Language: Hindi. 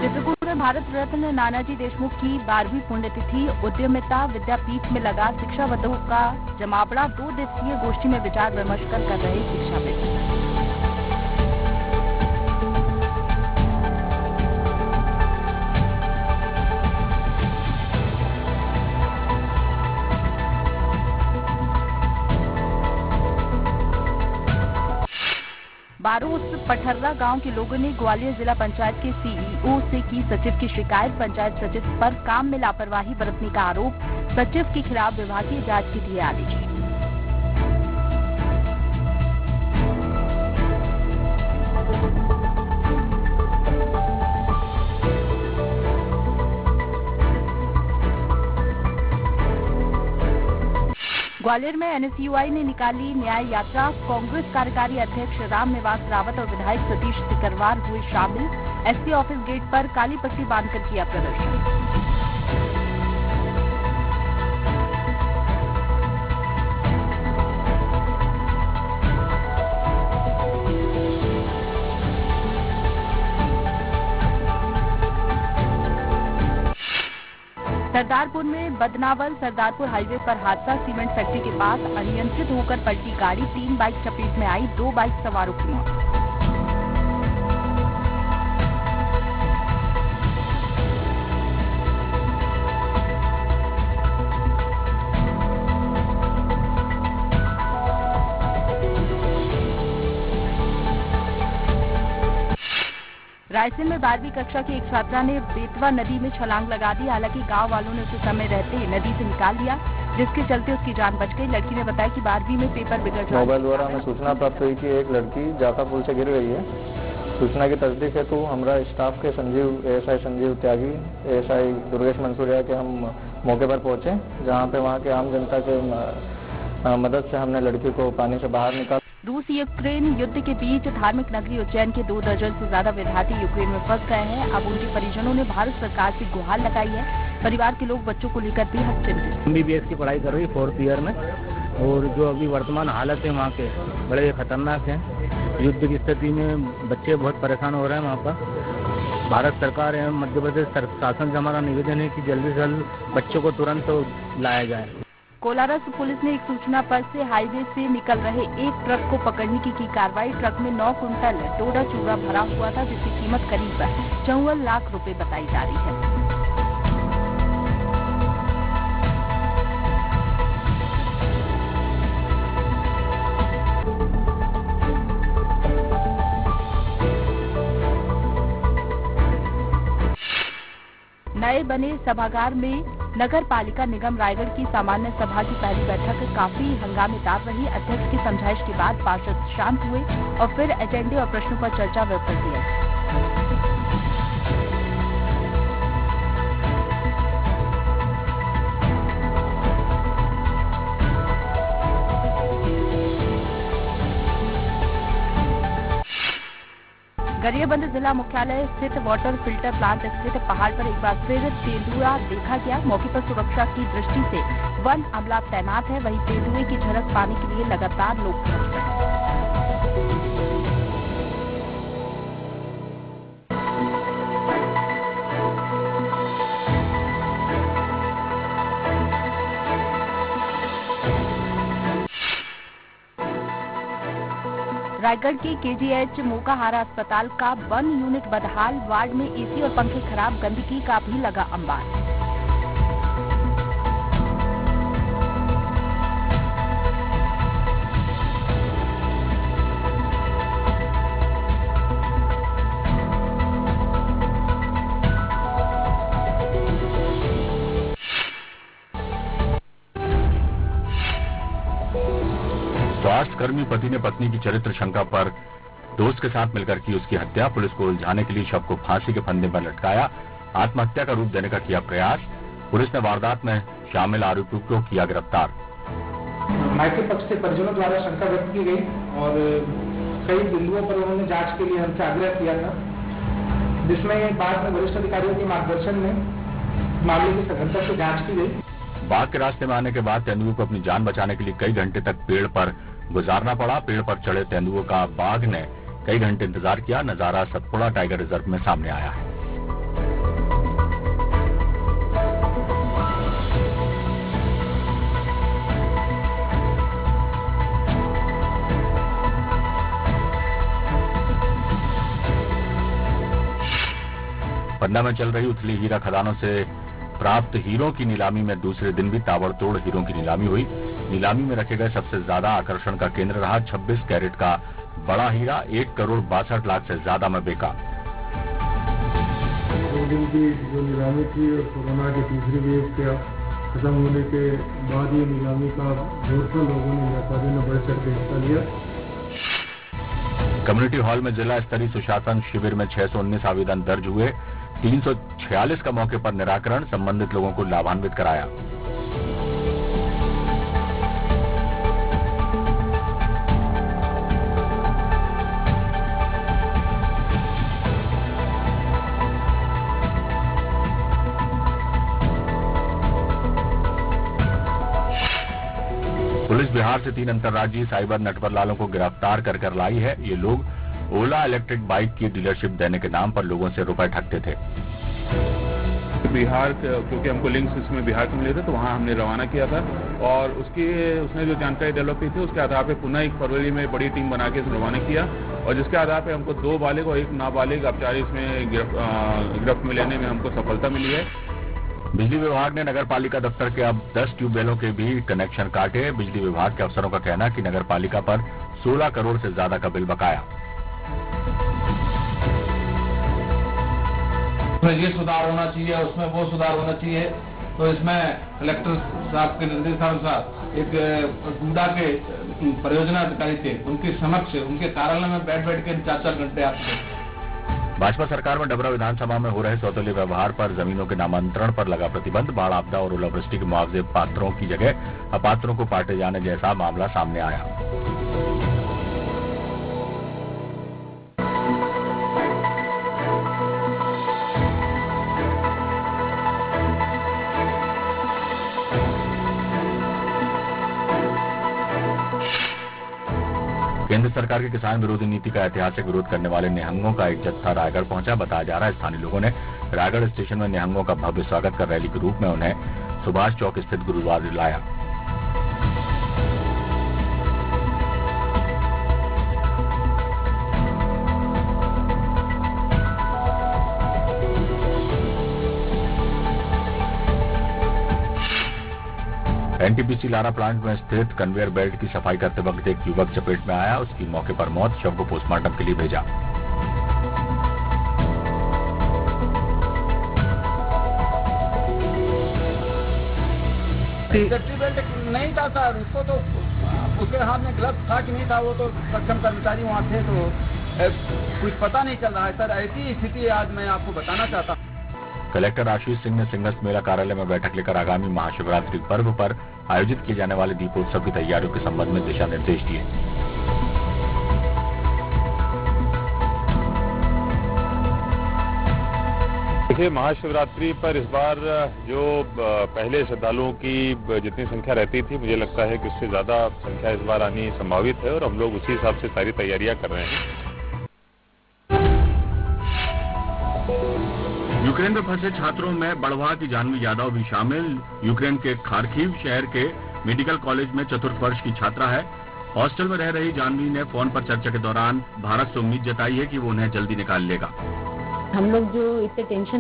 चित्रकूट में भारत रत्न नानाजी देशमुख की 12वीं पुण्यतिथि उद्यमिता विद्यापीठ में लगा शिक्षाविदों का जमावड़ा। 2 दिवसीय गोष्ठी में विचार विमर्श कर रहे शिक्षाविद। बारोस पठर्रा गांव के लोगों ने ग्वालियर जिला पंचायत के सीईओ से की सचिव की शिकायत। पंचायत सचिव पर काम में लापरवाही बरतने का आरोप। सचिव के खिलाफ विभागीय जांच के दिए आदेश। ग्वालियर में एनएसयूआई ने निकाली न्याय यात्रा। कांग्रेस कार्यकारी अध्यक्ष रामनिवास रावत और विधायक सतीश सिकरवार हुए शामिल। एसपी ऑफिस गेट पर काली पट्टी बांधकर किया प्रदर्शन। सरदारपुर में बदनावर सरदारपुर हाईवे पर हादसा। सीमेंट फैक्ट्री के पास अनियंत्रित होकर पलटी गाड़ी। 3 बाइक चपेट में आई। 2 बाइक सवारों की मौत। रायसेन में 12वीं कक्षा की एक छात्रा ने बेतवा नदी में छलांग लगा दी। हालांकि गांव वालों ने उसे समय रहते ही नदी से निकाल लिया, जिसके चलते उसकी जान बच गई। लड़की ने बताया कि 12वीं में पेपर बिगड़ गया। मोबाइल द्वारा हमें सूचना प्राप्त हुई कि एक लड़की जाका पुल से गिर गई है। सूचना की तस्दीक है तो हमारा स्टाफ के एएसआई संजीव त्यागी, एएसआई दुर्गेश मंसूरिया के हम मौके पर पहुंचे, जहाँ पे वहाँ के आम जनता के मदद से हमने लड़की को पानी से बाहर निकाला। रूस यूक्रेन युद्ध के बीच धार्मिक नगरी उज्जैन के 2 दर्जन से ज्यादा विद्यार्थी यूक्रेन में फंस गए हैं। अब उनके परिजनों ने भारत सरकार से गुहार लगाई है। परिवार के लोग बच्चों को लेकर बेहद चिंतित। MBBS की पढ़ाई कर रही है 4th ईयर में, और जो अभी वर्तमान हालत है वहाँ के बड़े खतरनाक हैं। युद्ध की स्थिति में बच्चे बहुत परेशान हो रहे हैं वहाँ पर। भारत सरकार एवं मध्य प्रदेश शासन से हमारा निवेदन है कि जल्दी से जल्द बच्चों को तुरंत लाया जाए। कोलारस पुलिस ने एक सूचना पर से हाईवे से निकल रहे एक ट्रक को पकड़ने की कार्रवाई। ट्रक में 9 कुंटल डोडा चूड़ा भरा हुआ था, जिसकी कीमत करीब 54 लाख रुपए बताई जा रही है। नए बने सभागार में नगर पालिका निगम रायगढ़ की सामान्य सभा की पहली बैठक काफी हंगामेदार रही। अध्यक्ष की समझाइश के बाद पार्षद शांत हुए और फिर एजेंडे और प्रश्नों पर चर्चा व प्रतिक्रिया। गरियाबंद जिला मुख्यालय स्थित वाटर फिल्टर प्लांट स्थित पहाड़ पर एक बार फिर तेंदुआ देखा गया। मौके पर सुरक्षा की दृष्टि से वन अमला तैनात है। वहीं तेंदुए की झलक पाने के लिए लगातार लोग पहुंच रहे हैं। रायगढ़ के केजीएच मोकाहारा अस्पताल का 1 यूनिट बदहाल। वार्ड में एसी और पंखे खराब। गंदगी का भी लगा अंबार। स्वास्थ्यकर्मी पति ने पत्नी की चरित्र शंका पर दोस्त के साथ मिलकर की उसकी हत्या। पुलिस को उलझाने के लिए शव को फांसी के फंदे पर लटकाया। आत्महत्या का रूप देने का किया प्रयास। पुलिस ने वारदात में शामिल आरोपियों को किया गिरफ्तार। मायके पक्ष से परिजनों द्वारा शंका व्यक्त की गई और कई बिंदुओं पर उन्होंने जांच के लिए हमसे आग्रह किया था, जिसमें बाद में वरिष्ठ अधिकारियों के मार्गदर्शन में मामले की सघनता से जांच की गई। बाघ के रास्ते में आने के बाद तेंदुए को अपनी जान बचाने के लिए कई घंटे तक पेड़ पर गुजारना पड़ा। पेड़ पर चढ़े तेंदुए का बाघ ने कई घंटे इंतजार किया, नजारा सतपुड़ा टाइगर रिजर्व में सामने आया है। पन्ना में चल रही उथली हीरा खदानों से प्राप्त हीरों की नीलामी में दूसरे दिन भी ताबड़तोड़ हीरों की नीलामी हुई। नीलामी में रखे गए सबसे ज्यादा आकर्षण का केंद्र रहा 26 कैरेट का बड़ा हीरा 1,62,00,000 से ज्यादा में बिका। 2 दिन की जो नीलामी थी और कोरोना के तीसरी वेव के खत्म होने के बाद ये नीलामी का जोर था, लोगों ने व्यापारियों ने बढ़ चढ़ के हिस्सा लिया। कम्युनिटी हॉल में जिला स्तरीय सुशासन शिविर में 619 आवेदन दर्ज हुए। 346 का मौके पर निराकरण, संबंधित लोगों को लाभान्वित कराया। पुलिस बिहार से 3 अंतर्राज्यीय साइबर नटवरलालों को गिरफ्तार कर लाई है। ये लोग ओला इलेक्ट्रिक बाइक की डीलरशिप देने के नाम पर लोगों से रुपए ठगते थे। बिहार क्योंकि हमको लिंक्स इसमें बिहार के मिले थे, तो वहाँ हमने रवाना किया था और उसने जो जानकारी डेवलप की थी उसके आधार पे पुनः 1 फरवरी में बड़ी टीम बना के रवाना किया और जिसके आधार पे हमको 2 बालिग और 1 नाबालिग अपराधी इसमें गिरफ्त में लेने में हमको सफलता मिली है। बिजली विभाग ने नगर पालिका दफ्तर के अब 10 ट्यूबवेलों के भी कनेक्शन काटे। बिजली विभाग के अफसरों का कहना है कि नगर पालिका पर 16 करोड़ से ज्यादा का बिल बकाया। उसमें ये सुधार होना चाहिए, उसमें वो सुधार होना चाहिए। तो इसमें कलेक्टर साहब के निर्देशानुसार एक गुंडा के परियोजना अधिकारी थे, उनके समक्ष उनके कार्यालय में बैठ के 4-4 घंटे आते थे। भाजपा सरकार में डबरा विधानसभा में हो रहे सौतेले व्यवहार पर जमीनों के नामांतरण पर लगा प्रतिबंध। बाढ़ आपदा और ओलावृष्टि के मुआवजे पात्रों की जगह अपात्रों को बांटे जाने जैसा मामला सामने आया। केंद्र सरकार की किसान विरोधी नीति का ऐतिहासिक विरोध करने वाले निहंगों का एक जत्था रायगढ़ पहुंचा। बताया जा रहा है स्थानीय लोगों ने रायगढ़ स्टेशन में निहंगों का भव्य स्वागत कर रैली के रूप में उन्हें सुभाष चौक स्थित गुरुद्वारा लाया। एनटीपीसी लारा प्लांट में स्थित कन्वेयर बेल्ट की सफाई करते वक्त एक युवक चपेट में आया। उसकी मौके पर मौत, शव को पोस्टमार्टम के लिए भेजा। सेफ्टी बेल्ट नहीं था सर, उसको तो उसके हाथ में ग्लव्स था कि नहीं था, वो तो सक्षम कर्मचारी वहाँ थे, तो कुछ पता नहीं चल रहा है सर। ऐसी स्थिति आज मैं आपको बताना चाहता हूँ। कलेक्टर आशीष सिंह ने सिंहस्थ मेला कार्यालय में बैठक लेकर आगामी महाशिवरात्रि पर्व पर आयोजित किए जाने वाले दीपोत्सव की तैयारियों के संबंध में दिशा निर्देश दिए। देखिए, महाशिवरात्रि पर इस बार जो पहले श्रद्धालुओं की जितनी संख्या रहती थी, मुझे लगता है कि उससे ज्यादा संख्या इस बार आनी संभावित है और हम लोग उसी हिसाब से सारी तैयारियां कर रहे हैं। यूक्रेन में फंसे छात्रों में बड़वा की जानवी यादव भी शामिल। यूक्रेन के खार्किव शहर के मेडिकल कॉलेज में 4th वर्ष की छात्रा है। हॉस्टल में रह रही जानवी ने फोन पर चर्चा के दौरान भारत से उम्मीद जताई है कि वो उन्हें जल्दी निकाल लेगा। हम लोग जो इतने टेंशन